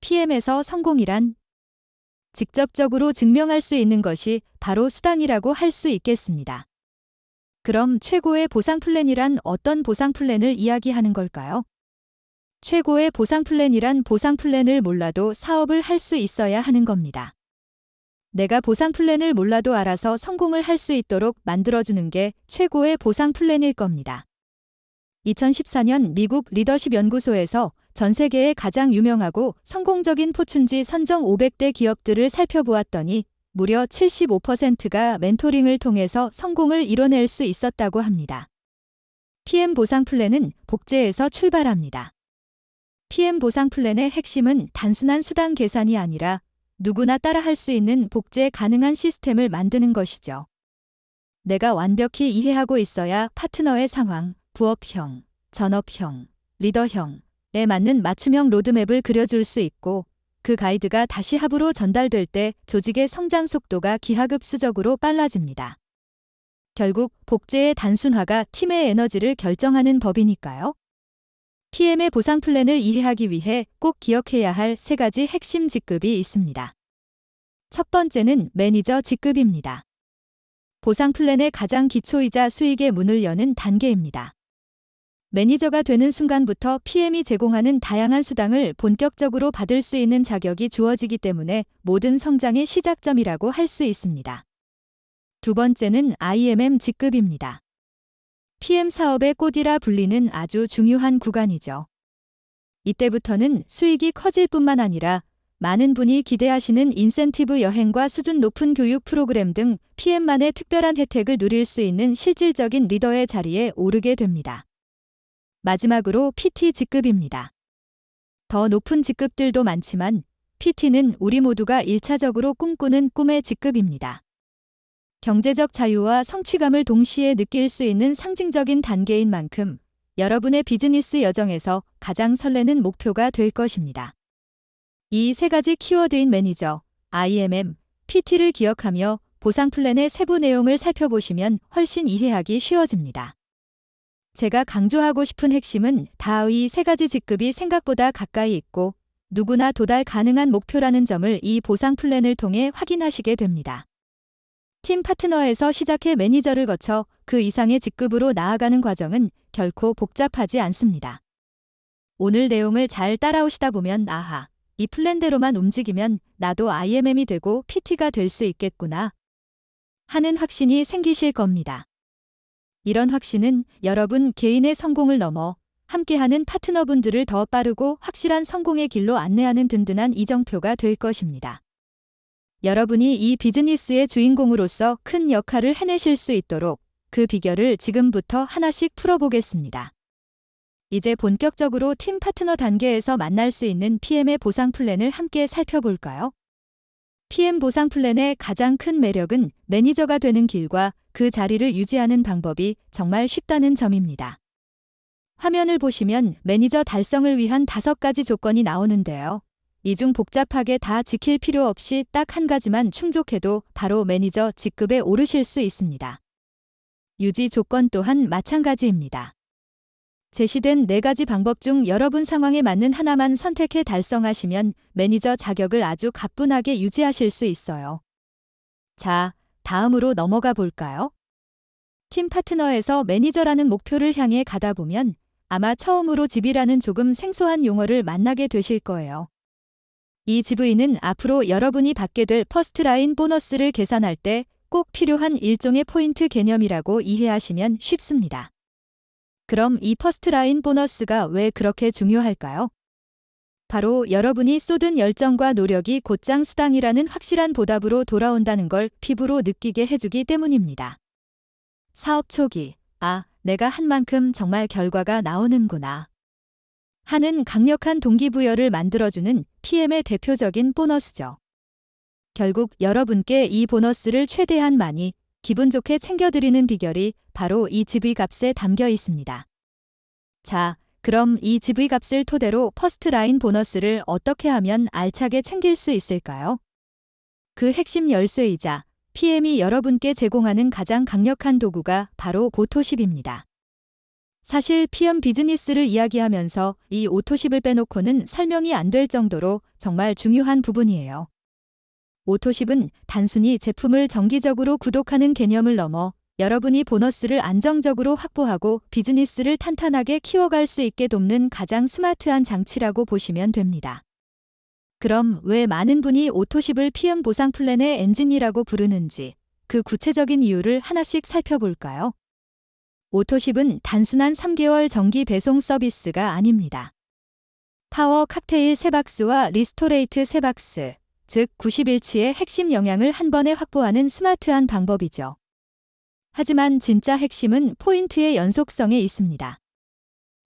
PM에서 성공이란 직접적으로 증명할 수 있는 것이 바로 수단이라고 할 수 있겠습니다. 그럼 최고의 보상 플랜이란 어떤 보상 플랜을 이야기하는 걸까요? 최고의 보상 플랜이란 보상 플랜을 몰라도 사업을 할 수 있어야 하는 겁니다. 내가 보상 플랜을 몰라도 알아서 성공을 할 수 있도록 만들어주는 게 최고의 보상 플랜일 겁니다. 2014년 미국 리더십 연구소에서 전 세계의 가장 유명하고 성공적인 포춘지 선정 500대 기업들을 살펴보았더니 무려 75%가 멘토링을 통해서 성공을 이뤄낼 수 있었다고 합니다. PM 보상 플랜은 복제에서 출발합니다. PM 보상 플랜의 핵심은 단순한 수당 계산이 아니라 누구나 따라할 수 있는 복제 가능한 시스템을 만드는 것이죠. 내가 완벽히 이해하고 있어야 파트너의 상황, 부업형, 전업형, 리더형에 맞는 맞춤형 로드맵을 그려줄 수 있고 그 가이드가 다시 합으로 전달될 때 조직의 성장 속도가 기하급수적으로 빨라집니다. 결국 복제의 단순화가 팀의 에너지를 결정하는 법이니까요. PM의 보상 플랜을 이해하기 위해 꼭 기억해야 할 3가지 핵심 직급이 있습니다. 첫 번째는 매니저 직급입니다. 보상 플랜의 가장 기초이자 수익의 문을 여는 단계입니다. 매니저가 되는 순간부터 PM이 제공하는 다양한 수당을 본격적으로 받을 수 있는 자격이 주어지기 때문에 모든 성장의 시작점이라고 할 수 있습니다. 두 번째는 IMM 직급입니다. PM 사업의 꽃이라 불리는 아주 중요한 구간이죠. 이때부터는 수익이 커질 뿐만 아니라 많은 분이 기대하시는 인센티브 여행과 수준 높은 교육 프로그램 등 PM만의 특별한 혜택을 누릴 수 있는 실질적인 리더의 자리에 오르게 됩니다. 마지막으로 PT 직급입니다. 더 높은 직급들도 많지만 PT는 우리 모두가 1차적으로 꿈꾸는 꿈의 직급입니다. 경제적 자유와 성취감을 동시에 느낄 수 있는 상징적인 단계인 만큼 여러분의 비즈니스 여정에서 가장 설레는 목표가 될 것입니다. 이 3가지 키워드인 매니저, IMM, PT를 기억하며 보상 플랜의 세부 내용을 살펴보시면 훨씬 이해하기 쉬워집니다. 제가 강조하고 싶은 핵심은 다 이 3가지 직급이 생각보다 가까이 있고 누구나 도달 가능한 목표라는 점을 이 보상 플랜을 통해 확인하시게 됩니다. 팀 파트너에서 시작해 매니저를 거쳐 그 이상의 직급으로 나아가는 과정은 결코 복잡하지 않습니다. 오늘 내용을 잘 따라오시다 보면 아하, 이 플랜대로만 움직이면 나도 IMM이 되고 PT가 될 수 있겠구나 하는 확신이 생기실 겁니다. 이런 확신은 여러분 개인의 성공을 넘어 함께하는 파트너분들을 더 빠르고 확실한 성공의 길로 안내하는 든든한 이정표가 될 것입니다. 여러분이 이 비즈니스의 주인공으로서 큰 역할을 해내실 수 있도록 그 비결을 지금부터 하나씩 풀어보겠습니다. 이제 본격적으로 팀 파트너 단계에서 만날 수 있는 PM의 보상 플랜을 함께 살펴볼까요? PM 보상 플랜의 가장 큰 매력은 매니저가 되는 길과 그 자리를 유지하는 방법이 정말 쉽다는 점입니다. 화면을 보시면 매니저 달성을 위한 5가지 조건이 나오는데요. 이 중 복잡하게 다 지킬 필요 없이 딱 한 가지만 충족해도 바로 매니저 직급에 오르실 수 있습니다. 유지 조건 또한 마찬가지입니다. 제시된 4가지 방법 중 여러분 상황에 맞는 하나만 선택해 달성하시면 매니저 자격을 아주 가뿐하게 유지하실 수 있어요. 자, 다음으로 넘어가 볼까요? 팀 파트너에서 매니저라는 목표를 향해 가다 보면 아마 처음으로 GV라는 조금 생소한 용어를 만나게 되실 거예요. 이 GV는 앞으로 여러분이 받게 될 퍼스트라인 보너스를 계산할 때 꼭 필요한 일종의 포인트 개념이라고 이해하시면 쉽습니다. 그럼 이 퍼스트라인 보너스가 왜 그렇게 중요할까요? 바로 여러분이 쏟은 열정과 노력이 곧장 수당이라는 확실한 보답으로 돌아온다는 걸 피부로 느끼게 해주기 때문입니다. 사업 초기, 내가 한 만큼 정말 결과가 나오는구나 하는 강력한 동기부여를 만들어주는 PM의 대표적인 보너스죠. 결국 여러분께 이 보너스를 최대한 많이 기분 좋게 챙겨드리는 비결이 바로 이 GV 값에 담겨 있습니다. 자, 그럼 이 GV 값을 토대로 퍼스트라인 보너스를 어떻게 하면 알차게 챙길 수 있을까요? 그 핵심 열쇠이자 PM이 여러분께 제공하는 가장 강력한 도구가 바로 보토십입니다. 사실 PM 비즈니스를 이야기하면서 이 오토십을 빼놓고는 설명이 안 될 정도로 정말 중요한 부분이에요. 오토십은 단순히 제품을 정기적으로 구독하는 개념을 넘어 여러분이 보너스를 안정적으로 확보하고 비즈니스를 탄탄하게 키워갈 수 있게 돕는 가장 스마트한 장치라고 보시면 됩니다. 그럼 왜 많은 분이 오토십을 PM 보상 플랜의 엔진이라고 부르는지 그 구체적인 이유를 하나씩 살펴볼까요? 오토십은 단순한 3개월 정기 배송 서비스가 아닙니다. 파워 칵테일 3박스와 리스토레이트 3박스, 즉 90일치의 핵심 영양을 한 번에 확보하는 스마트한 방법이죠. 하지만 진짜 핵심은 포인트의 연속성에 있습니다.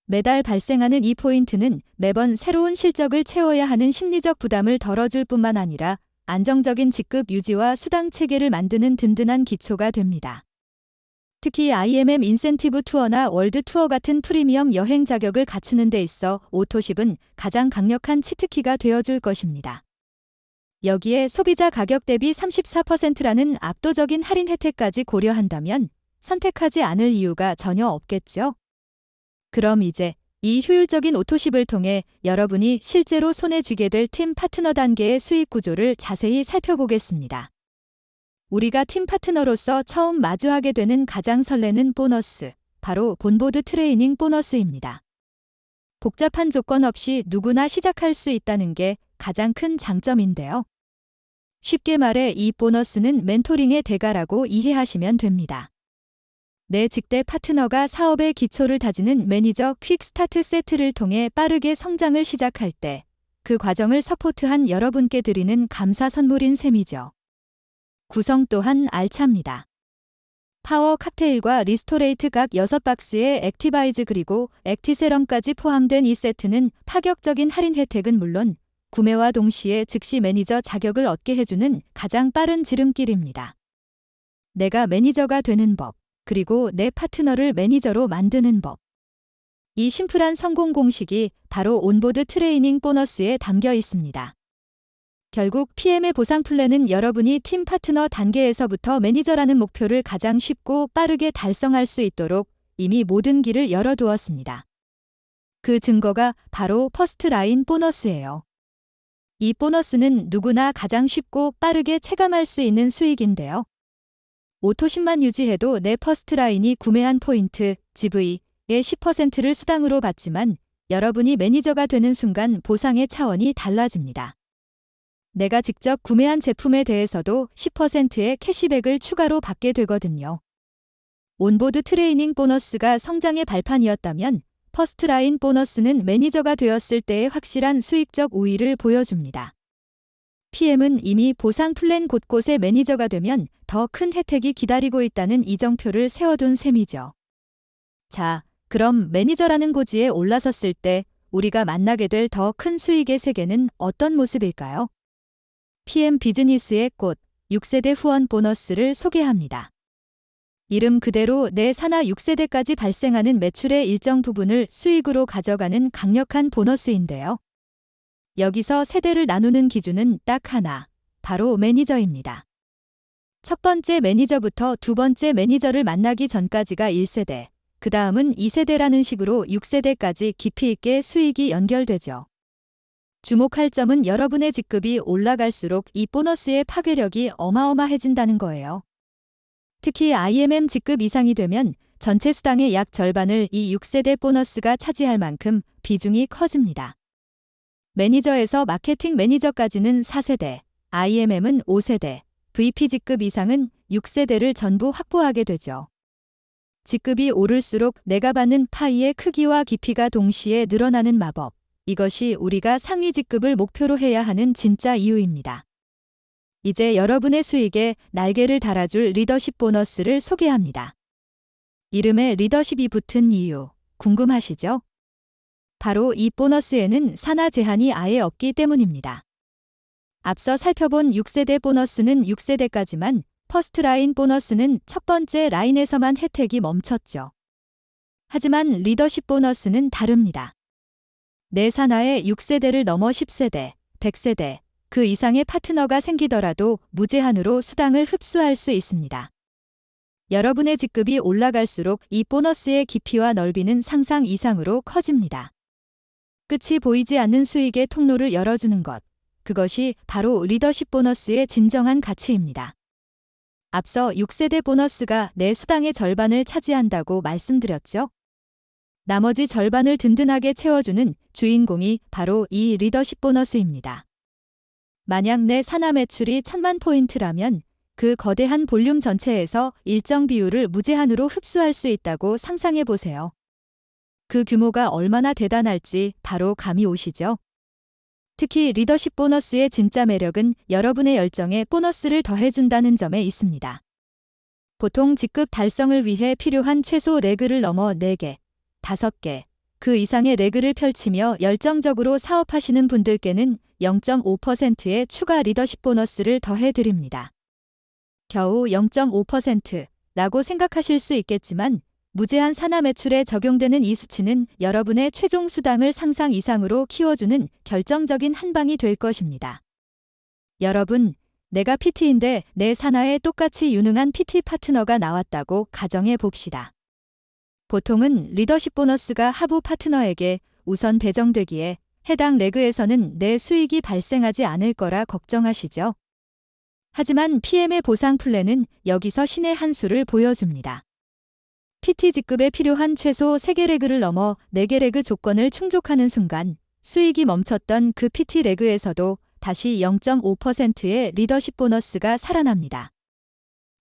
매달 발생하는 이 포인트는 매번 새로운 실적을 채워야 하는 심리적 부담을 덜어줄 뿐만 아니라 안정적인 직급 유지와 수당 체계를 만드는 든든한 기초가 됩니다. 특히 IMM 인센티브 투어나 월드 투어 같은 프리미엄 여행 자격을 갖추는 데 있어 오토십은 가장 강력한 치트키가 되어줄 것입니다. 여기에 소비자 가격 대비 34%라는 압도적인 할인 혜택까지 고려한다면 선택하지 않을 이유가 전혀 없겠죠. 그럼 이제 이 효율적인 오토십을 통해 여러분이 실제로 손에 쥐게 될 팀 파트너 단계의 수익 구조를 자세히 살펴보겠습니다. 우리가 팀 파트너로서 처음 마주하게 되는 가장 설레는 보너스, 바로 본보드 트레이닝 보너스입니다. 복잡한 조건 없이 누구나 시작할 수 있다는 게 가장 큰 장점인데요. 쉽게 말해 이 보너스는 멘토링의 대가라고 이해하시면 됩니다. 내 직대 파트너가 사업의 기초를 다지는 매니저 퀵스타트 세트를 통해 빠르게 성장을 시작할 때 그 과정을 서포트한 여러분께 드리는 감사 선물인 셈이죠. 구성 또한 알찹니다. 파워 칵테일과 리스토레이트 각 6박스의 액티바이즈 그리고 액티세럼까지 포함된 이 세트는 파격적인 할인 혜택은 물론 구매와 동시에 즉시 매니저 자격을 얻게 해주는 가장 빠른 지름길입니다. 내가 매니저가 되는 법, 그리고 내 파트너를 매니저로 만드는 법. 이 심플한 성공 공식이 바로 온보드 트레이닝 보너스에 담겨 있습니다. 결국 PM의 보상 플랜은 여러분이 팀 파트너 단계에서부터 매니저라는 목표를 가장 쉽고 빠르게 달성할 수 있도록 이미 모든 길을 열어두었습니다. 그 증거가 바로 퍼스트라인 보너스예요. 이 보너스는 누구나 가장 쉽고 빠르게 체감할 수 있는 수익인데요. 오토십만 유지해도 내 퍼스트라인이 구매한 포인트, GV의 10%를 수당으로 받지만 여러분이 매니저가 되는 순간 보상의 차원이 달라집니다. 내가 직접 구매한 제품에 대해서도 10%의 캐시백을 추가로 받게 되거든요. 온보드 트레이닝 보너스가 성장의 발판이었다면 퍼스트라인 보너스는 매니저가 되었을 때의 확실한 수익적 우위를 보여줍니다. PM은 이미 보상 플랜 곳곳에 매니저가 되면 더 큰 혜택이 기다리고 있다는 이정표를 세워둔 셈이죠. 자, 그럼 매니저라는 고지에 올라섰을 때 우리가 만나게 될 더 큰 수익의 세계는 어떤 모습일까요? PM 비즈니스의 꽃, 6세대 후원 보너스를 소개합니다. 이름 그대로 내 산하 6세대까지 발생하는 매출의 일정 부분을 수익으로 가져가는 강력한 보너스인데요. 여기서 세대를 나누는 기준은 딱 하나, 바로 매니저입니다. 첫 번째 매니저부터 두 번째 매니저를 만나기 전까지가 1세대, 그 다음은 2세대라는 식으로 6세대까지 깊이 있게 수익이 연결되죠. 주목할 점은 여러분의 직급이 올라갈수록 이 보너스의 파괴력이 어마어마해진다는 거예요. 특히 IMM 직급 이상이 되면 전체 수당의 약 절반을 이 6세대 보너스가 차지할 만큼 비중이 커집니다. 매니저에서 마케팅 매니저까지는 4세대, IMM은 5세대, VP 직급 이상은 6세대를 전부 확보하게 되죠. 직급이 오를수록 내가 받는 파이의 크기와 깊이가 동시에 늘어나는 마법. 이것이 우리가 상위 직급을 목표로 해야 하는 진짜 이유입니다. 이제 여러분의 수익에 날개를 달아줄 리더십 보너스를 소개합니다. 이름에 리더십이 붙은 이유, 궁금하시죠? 바로 이 보너스에는 산하 제한이 아예 없기 때문입니다. 앞서 살펴본 6세대 보너스는 6세대까지만, 퍼스트라인 보너스는 첫 번째 라인에서만 혜택이 멈췄죠. 하지만 리더십 보너스는 다릅니다. 내 산하에 6세대를 넘어 10세대, 100세대, 그 이상의 파트너가 생기더라도 무제한으로 수당을 흡수할 수 있습니다. 여러분의 직급이 올라갈수록 이 보너스의 깊이와 넓이는 상상 이상으로 커집니다. 끝이 보이지 않는 수익의 통로를 열어주는 것. 그것이 바로 리더십 보너스의 진정한 가치입니다. 앞서 6세대 보너스가 내 수당의 절반을 차지한다고 말씀드렸죠? 나머지 절반을 든든하게 채워주는 주인공이 바로 이 리더십 보너스입니다. 만약 내 산하 매출이 1000만 포인트라면 그 거대한 볼륨 전체에서 일정 비율을 무제한으로 흡수할 수 있다고 상상해 보세요. 그 규모가 얼마나 대단할지 바로 감이 오시죠? 특히 리더십 보너스의 진짜 매력은 여러분의 열정에 보너스를 더해준다는 점에 있습니다. 보통 직급 달성을 위해 필요한 최소 레그를 넘어 4개, 5개, 그 이상의 레그를 펼치며 열정적으로 사업하시는 분들께는 0.5%의 추가 리더십 보너스를 더해드립니다. 겨우 0.5%라고 생각하실 수 있겠지만 무제한 산하 매출에 적용되는 이 수치는 여러분의 최종 수당을 상상 이상으로 키워주는 결정적인 한방이 될 것입니다. 여러분, 내가 PT인데 내 산하에 똑같이 유능한 PT 파트너가 나왔다고 가정해 봅시다. 보통은 리더십 보너스가 하부 파트너에게 우선 배정되기에 해당 레그에서는 내 수익이 발생하지 않을 거라 걱정하시죠. 하지만 PM의 보상 플랜은 여기서 신의 한 수를 보여줍니다. PT 직급에 필요한 최소 3개 레그를 넘어 4개 레그 조건을 충족하는 순간 수익이 멈췄던 그 PT 레그에서도 다시 0.5%의 리더십 보너스가 살아납니다.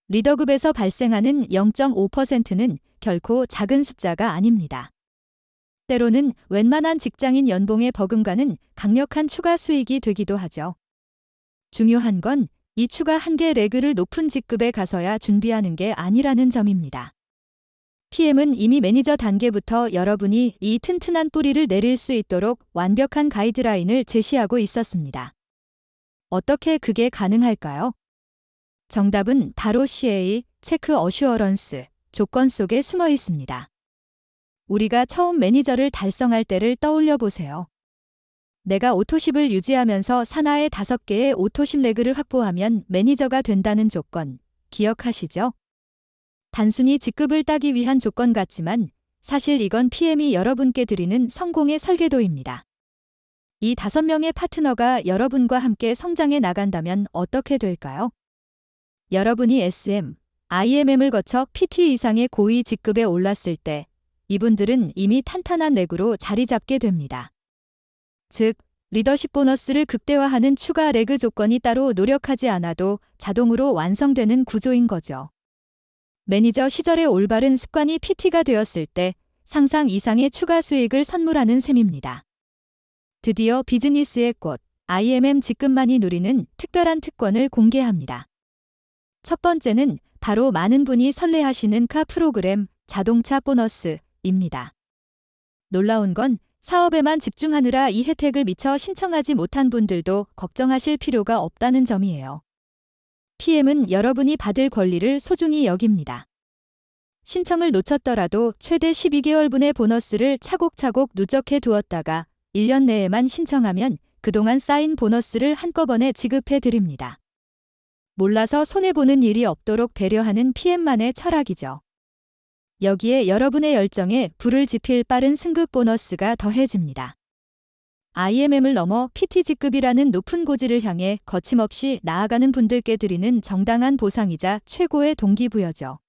리더급에서 발생하는 0.5%는 결코 작은 숫자가 아닙니다. 때로는 웬만한 직장인 연봉의 버금가는 강력한 추가 수익이 되기도 하죠. 중요한 건 이 추가 1개 레그를 높은 직급에 가서야 준비하는 게 아니라는 점입니다. PM은 이미 매니저 단계부터 여러분이 이 튼튼한 뿌리를 내릴 수 있도록 완벽한 가이드라인을 제시하고 있었습니다. 어떻게 그게 가능할까요? 정답은 바로 CA, 체크 어슈어런스, 조건 속에 숨어 있습니다. 우리가 처음 매니저를 달성할 때를 떠올려 보세요. 내가 오토십을 유지하면서 산하의 5개의 오토십 레그를 확보하면 매니저가 된다는 조건, 기억하시죠? 단순히 직급을 따기 위한 조건 같지만 사실 이건 PM이 여러분께 드리는 성공의 설계도입니다. 이 5명의 파트너가 여러분과 함께 성장해 나간다면 어떻게 될까요? 여러분이 SM, IMM을 거쳐 PT 이상의 고위 직급에 올랐을 때 이분들은 이미 탄탄한 레그로 자리 잡게 됩니다. 즉, 리더십 보너스를 극대화하는 추가 레그 조건이 따로 노력하지 않아도 자동으로 완성되는 구조인 거죠. 매니저 시절의 올바른 습관이 PT가 되었을 때 상상 이상의 추가 수익을 선물하는 셈입니다. 드디어 비즈니스의 꽃, IMM 직급만이 누리는 특별한 특권을 공개합니다. 첫 번째는 바로 많은 분이 설레하시는 카 프로그램 자동차 보너스입니다. 놀라운 건 사업에만 집중하느라 이 혜택을 미처 신청하지 못한 분들도 걱정하실 필요가 없다는 점이에요. PM은 여러분이 받을 권리를 소중히 여깁니다. 신청을 놓쳤더라도 최대 12개월분의 보너스를 차곡차곡 누적해 두었다가 1년 내에만 신청하면 그동안 쌓인 보너스를 한꺼번에 지급해 드립니다. 몰라서 손해보는 일이 없도록 배려하는 PM만의 철학이죠. 여기에 여러분의 열정에 불을 지필 빠른 승급 보너스가 더해집니다. IMM을 넘어 PT 직급이라는 높은 고지를 향해 거침없이 나아가는 분들께 드리는 정당한 보상이자 최고의 동기부여죠.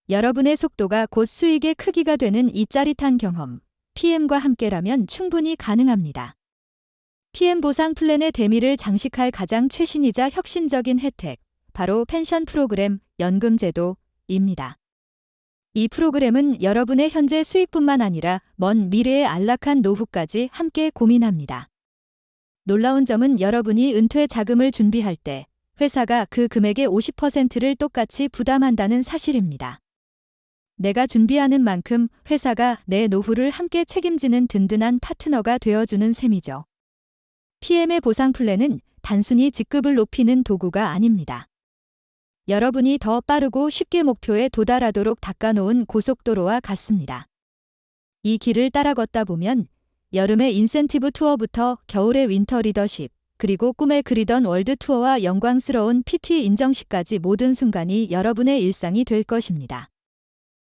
여러분의 속도가 곧 수익의 크기가 되는 이 짜릿한 경험, PM과 함께라면 충분히 가능합니다. PM 보상 플랜의 대미를 장식할 가장 최신이자 혁신적인 혜택, 바로 펜션 프로그램, 연금제도입니다. 이 프로그램은 여러분의 현재 수익뿐만 아니라 먼 미래의 안락한 노후까지 함께 고민합니다. 놀라운 점은 여러분이 은퇴 자금을 준비할 때 회사가 그 금액의 50%를 똑같이 부담한다는 사실입니다. 내가 준비하는 만큼 회사가 내 노후를 함께 책임지는 든든한 파트너가 되어주는 셈이죠. PM의 보상 플랜은 단순히 직급을 높이는 도구가 아닙니다. 여러분이 더 빠르고 쉽게 목표에 도달하도록 닦아놓은 고속도로와 같습니다. 이 길을 따라 걷다 보면 여름의 인센티브 투어부터 겨울의 윈터 리더십, 그리고 꿈에 그리던 월드 투어와 영광스러운 PT 인정식까지 모든 순간이 여러분의 일상이 될 것입니다.